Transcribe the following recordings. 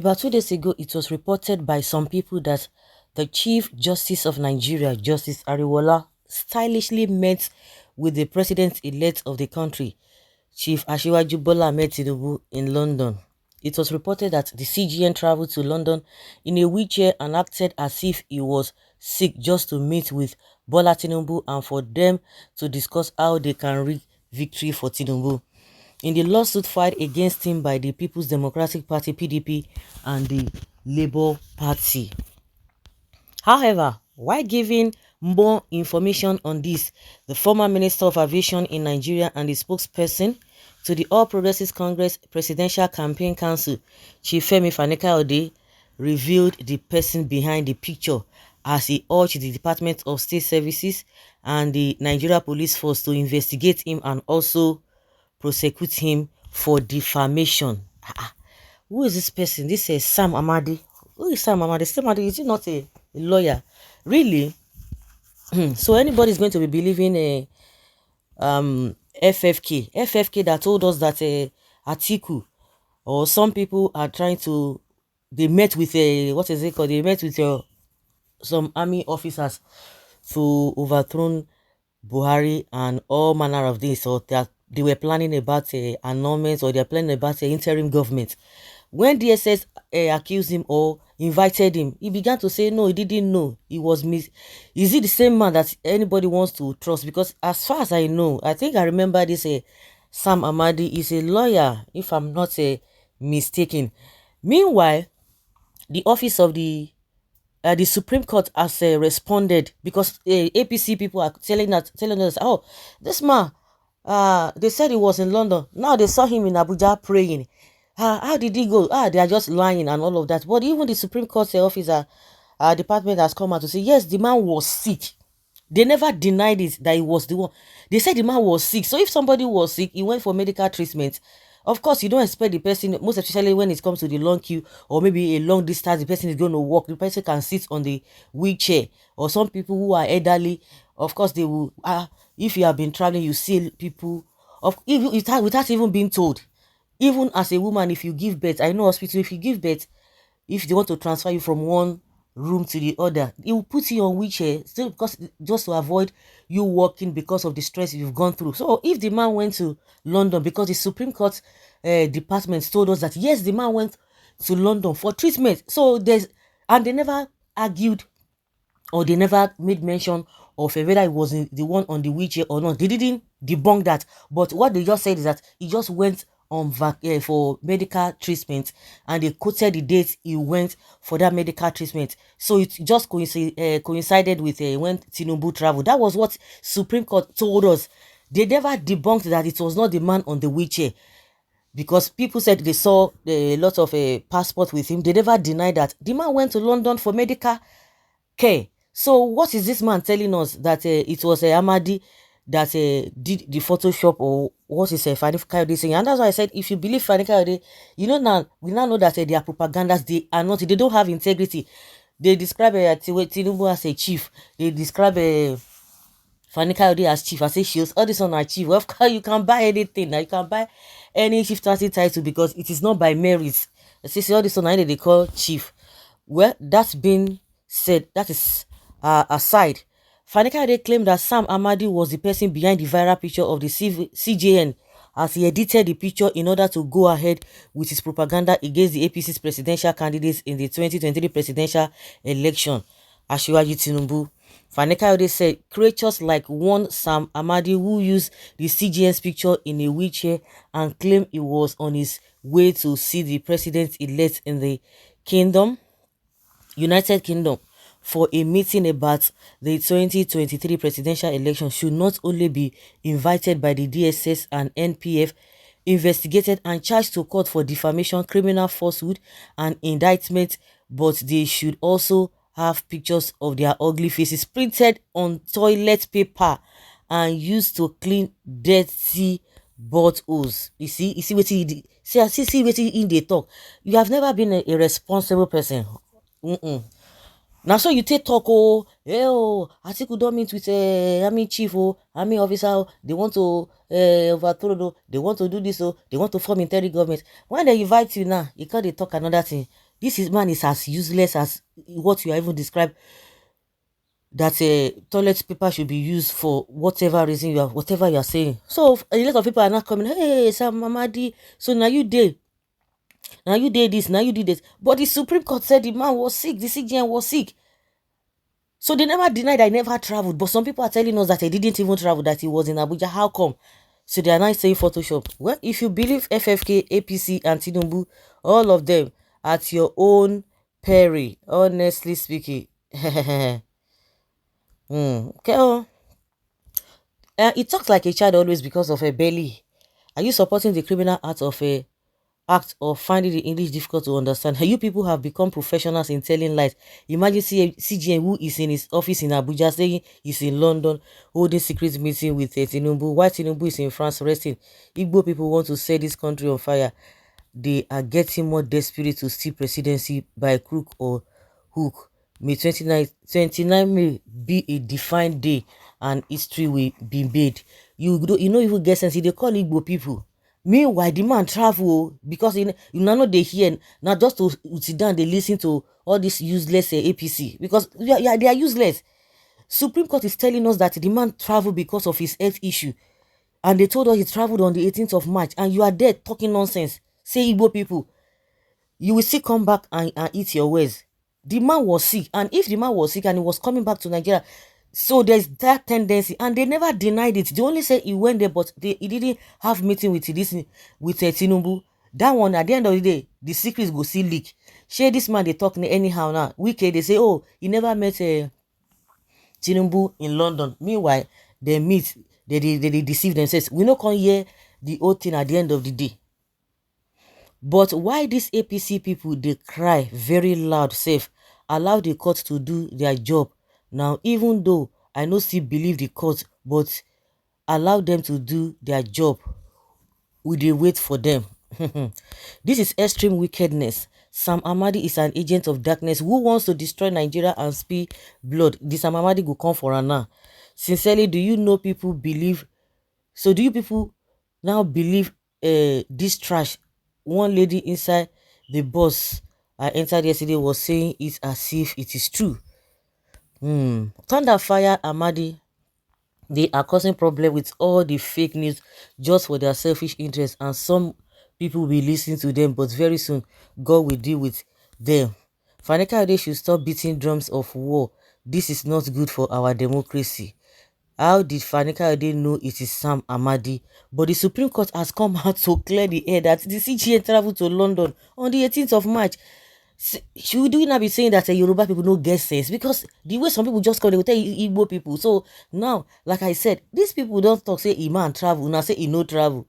About 2 days ago, it was reported by some people that the Chief Justice of Nigeria, Justice Ariwola, stylishly met with the president-elect of the country, Chief Asiwaju Bola Ahmed Tinubu, in London. It was reported that the CGN traveled to London in a wheelchair and acted as if he was sick just to meet with Bola Tinubu and for them to discuss how they can rig victory for Tinubu in the lawsuit filed against him by the People's Democratic Party (PDP) and the Labour Party. However, while giving more information on this, the former Minister of Aviation in Nigeria and the spokesperson to the All Progressives Congress Presidential Campaign Council, Chief Femi Fani-Kayode, revealed the person behind the picture as he urged the Department of State Services and the Nigeria Police Force to investigate him and also prosecute him for defamation. Who is this person? This is Sam Amadi. Who is Sam Amadi? Sam Amadi, is he not a lawyer? Really? So anybody is going to be believing a FFK that told us that Atiku or some people are trying to, they met with a, what is it called? They met with some army officers to overthrow Buhari and all manner of this, or that they were planning about annulment, or they're planning about interim government. When DSS accused him or invited him, he began to say no, he didn't know. He was Is he the same man that anybody wants to trust? Because as far as I know, I think I remember this Sam Amadi is a lawyer, if I'm not mistaken. Meanwhile, the office of the Supreme Court has responded, because APC people are telling us, oh, this man, they said he was in London. Now they saw him in Abuja praying. How did he go? They are just lying and all of that. But even the Supreme Court officer department has come out to say, yes, the man was sick. They never denied it that he was the one. They said the man was sick. So if somebody was sick, he went for medical treatment. Of course, you don't expect the person, most especially when it comes to the long queue or maybe a long distance, the person is going to walk. The person can sit on the wheelchair. Or some people who are elderly, of course, they will, if you have been traveling, you see people, without even being told. Even as a woman, if you give birth, I know hospital, if you give birth, if they want to transfer you from one room to the other, it will put you on wheelchair still, because just to avoid you walking because of the stress you've gone through. So if the man went to London, because the Supreme Court department told us that yes, the man went to London for treatment, so and they never argued or they never made mention of whether it was the one on the wheelchair or not. They didn't debunk that, but what they just said is that he just went on for medical treatment, and they quoted the date he went for that medical treatment. So it just coincided with when Tinubu traveled. That was what Supreme Court told us. They never debunked that it was not the man on the wheelchair, because people said they saw a lot of passport with him. They never denied that the man went to London for medical care. So what is this man telling us, that it was Amadi that did the Photoshop, or what is Fani-Kayode saying? And that's why I said, if you believe Fani-Kayode, now we now know that they are propagandas. They are not. They don't have integrity. They describe Tinubu as a chief. They describe Fani-Kayode as chief. I say she was all this on our chief. Well, of course, you can buy anything. Now you can buy any chieftaincy title, because it is not by merit. I say all this on they call chief. Well, that's been said. That is aside. Fani-Kayode claimed that Sam Amadi was the person behind the viral picture of the CJN, as he edited the picture in order to go ahead with his propaganda against the APC's presidential candidates in the 2023 presidential election, Asiwaju Tinubu. Fani-Kayode said creatures like one Sam Amadi, who used the CJN's picture in a wheelchair and claimed he was on his way to see the president-elect in the United Kingdom for a meeting about the 2023 presidential election, should not only be invited by the DSS and NPF, investigated and charged to court for defamation, criminal falsehood and indictment, but they should also have pictures of their ugly faces printed on toilet paper and used to clean dirty bottles. You see what he see what in they talk. You have never been a responsible person. Now, so you take talk, Atiku don't meet with army chief, army officer, they want to overthrow, they want to do this, they want to form interim government. When they invite you now, you can't talk another thing. man is as useless as what you are even described, that toilet paper should be used for whatever reason whatever you are saying. So a lot of people are not coming, hey, Sam Mamadi, so now you did. Now you did this, now you did this. But the Supreme Court said the man was sick, the CGN was sick. So they never denied I never traveled. But some people are telling us that he didn't even travel, that he was in Abuja. How come? So they are not saying Photoshop. Well, if you believe FFK, APC, and Tinubu, all of them at your own peril, honestly speaking. Okay. Oh. It talks like a child always because of a belly. Are you supporting the criminal act of finding the English difficult to understand? You people have become professionals in telling lies. Imagine CGN, who is in his office in Abuja, saying he's in London holding secret meeting with Tinubu, while Tinubu is in France resting. Igbo people want to set this country on fire. They are getting more desperate to steal presidency by crook or hook. May 29 may be a defined day and history will be made. You know even get sense, they call Igbo people. Meanwhile, the man travel because you know they hear now just to sit down, they listen to all this useless APC because yeah, they are useless. Supreme Court is telling us that the man traveled because of his health issue, and they told us he traveled on the 18th of March, and you are there talking nonsense. Say Igbo people, you will still come back and eat your words. The man was sick, and if the man was sick and he was coming back to Nigeria, so there's that tendency, and they never denied it. They only said he went there, but he didn't have meeting with Tinubu. That one, at the end of the day, the secrets go see leak. Share this man they talk anyhow now. Wicked, they say, oh, he never met Tinubu in London. Meanwhile, they meet, they deceive themselves. We no come hear the whole thing at the end of the day. But why these APC people, they cry very loud, safe, allow the court to do their job. Now, even though I no still believe the court, but allow them to do their job. We dey wait for them. This is extreme wickedness. Sam Amadi is an agent of darkness who wants to destroy Nigeria and spill blood. This Sam Amadi go come for her now. Sincerely, do you know people believe? So do you people now believe this trash? One lady inside the bus I entered yesterday was saying it as if it is true. Thunder fire Amadi. They are causing problem with all the fake news just for their selfish interest, and some people will listen to them, but very soon God will deal with them. Fanika Ade should stop beating drums of war. This is not good for our democracy. How did Fanika Ade know it is Sam Amadi? But the Supreme Court has come out to clear the air that the CGN traveled to London on the 18th of March. Should we not be saying that Yoruba people no get sense? Because the way some people just come, they will tell Igbo people. So now, like I said, these people don't talk, say Iman travel, now say he no travel.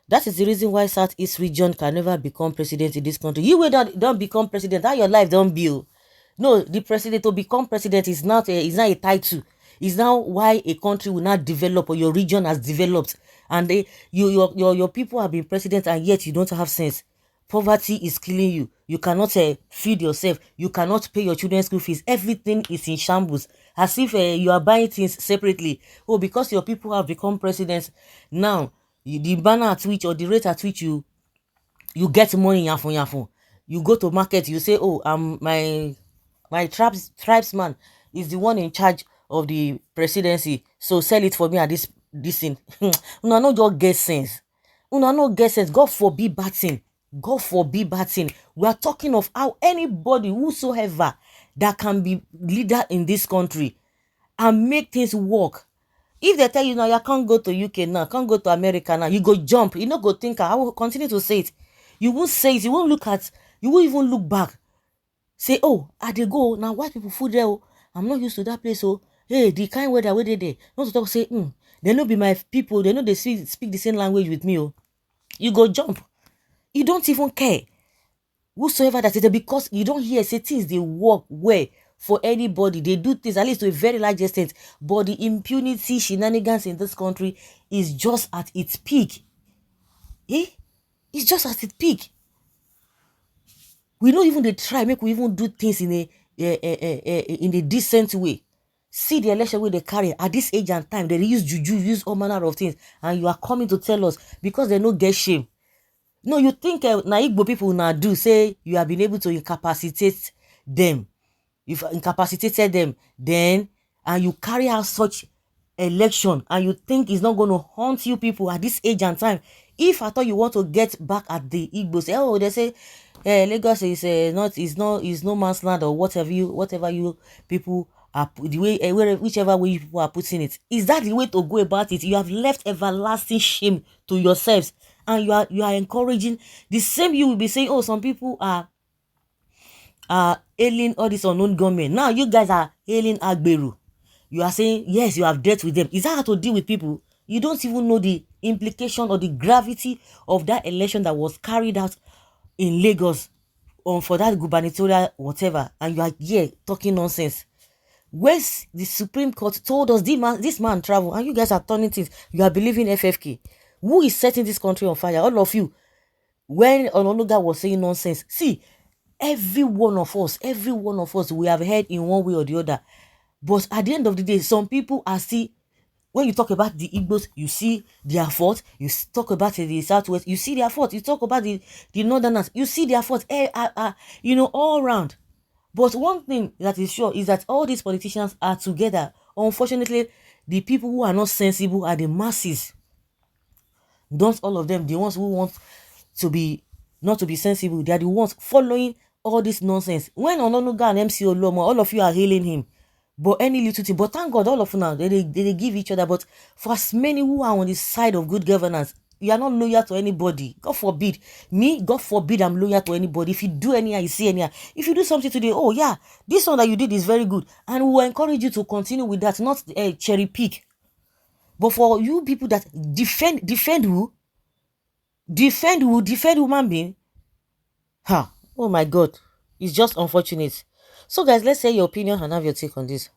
That is the reason why Southeast region can never become president in this country. You will not don't become president. How your life don't build. No, the president to become president is not a title. It's now why a country will not develop or your region has developed, and your people have been president and yet you don't have sense. Poverty is killing you. You cannot feed yourself. You cannot pay your children's school fees. Everything is in shambles. As if you are buying things separately. Oh, because your people have become presidents now, the banner at which or the rate at which you get money yafun. You go to market, you say, oh, my tribesman is the one in charge of the presidency, so sell it for me at this thing. Una no just get sense. Una no get sense. God forbid bad thing. God forbid bad thing. We are talking of how anybody whosoever that can be leader in this country and make things work. If they tell you now you can't go to UK now, can't go to America now, you go jump. You no go think. I will continue to say it. You won't say it. You won't look at. You won't even look back. Say, oh, I dey go now. White people food there. Oh, I'm not used to that place. Oh, hey, the kind weather where they there. Not to talk. Say, they no be my people. They know they speak the same language with me. Oh, you go jump. You don't even care. Whosoever that is, because you don't hear say things they work well for anybody. They do things at least to a very large extent. But the impunity shenanigans in this country is just at its peak. It's just at its peak. We don't even they try make we even do things in a decent way. See the election way they carry at this age and time. They use juju, use all manner of things, and you are coming to tell us because they no get shame. No, you think na Igbo people now do say you have been able to incapacitate them. You've incapacitated them, then, and you carry out such election, and you think it's not going to haunt you people at this age and time. If I thought you want to get back at the Igbos, oh, they say Lagos is not, is no man's land, or whatever you people are the way, whichever way you people are putting it. Is that the way to go about it? You have left everlasting shame to yourselves, and you are encouraging the same. You will be saying, oh, some people are hailing all this unknown government. Now you guys are hailing Agberu. You are saying, yes, you have dealt with them. Is that how to deal with people? You don't even know the implication or the gravity of that election that was carried out in Lagos for that gubernatorial whatever, and you are here talking nonsense. Where's the Supreme Court told us this man travel, and you guys are turning things. You are believing FFK. Who is setting this country on fire? All of you. When Ononuga was saying nonsense, see, every one of us, we have heard in one way or the other. But at the end of the day, some people are still, when you talk about the Igbos, you see their fault. You talk about the Southwest, you see their fault. You talk about the Northerners, you see their fault. All around. But one thing that is sure is that all these politicians are together. Unfortunately, the people who are not sensible are the masses. Don't all of them, the ones who want to be not to be sensible, they are the ones following all this nonsense. When Ononuga and MC Oluomo, all of you are hailing him, but any little thing, but thank God all of you now, they give each other. But for as many who are on the side of good governance, you are not loyal to anybody. God forbid. Me, God forbid I'm loyal to anybody. If you do anyhow, you see anyhow. If you do something today, oh yeah, this one that you did is very good, and we will encourage you to continue with that, not cherry pick. But for you people that defend who? Defend human being? Oh my God. It's just unfortunate. So guys, let's say your opinion and have your take on this.